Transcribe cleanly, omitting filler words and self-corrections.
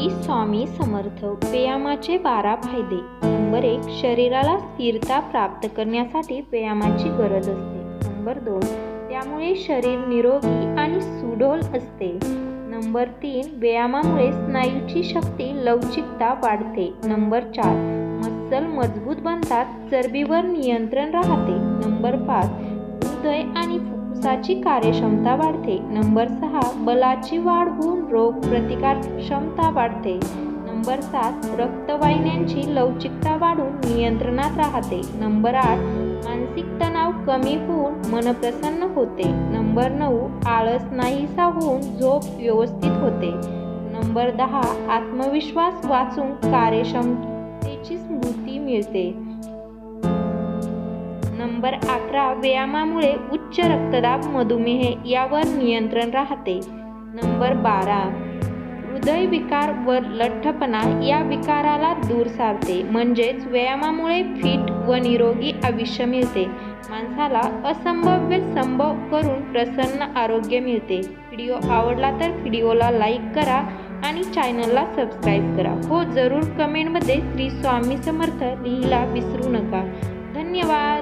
श्री स्वामी समर्थ. व्यायामाचे 12 फायदे. नंबर 1, शरीराला स्थिरता प्राप्त करण्यासाठी व्यायामाची गरज असते. नंबर 2, त्यामुळे शरीर निरोगी आणि सुडौल असते. नंबर 3, व्यायामामुळे स्नायूची शक्ती लवचिकता वाढते. नंबर 4, मसल मजबूत बनतात, चरबीवर नियंत्रण राहते. नंबर 5, हृदय आणि फुफ्फुसाची कार्यक्षमता वाढते. नंबर 6, बलाची वाढ होऊन रोग प्रतिकार क्षमता वाढते. नंबर 7, रक्तवाहिन्यांची लवचिकता वाढून नियंत्रणात राहते. नंबर 8, मानसिक तणाव कमी होऊन मन प्रसन्न होते. नंबर 9, आळस नाहीसा होऊन झोप व्यवस्थित होते. नंबर 10, आत्मविश्वास वाचून कार्यक्षमतेची स्मृती मिळते. नंबर 11, व्यायामामुळे उच्च रक्तदाब, मधुमेह यावर नियंत्रण राहते. नंबर 12, हृदयविकार व लठ्ठपणा या विकाराला दूर सारते. म्हणजेच व्यायामामुळे फिट व निरोगी आयुष्य मिळते. माणसाला असंभाव्य संभव करून प्रसन्न आरोग्य मिळते. व्हिडिओ आवडला तर व्हिडिओला लाईक करा आणि चॅनलला सबस्क्राईब करा. हो, जरूर कमेंटमध्ये श्री स्वामी समर्थ लिहायला विसरू नका. धन्यवाद.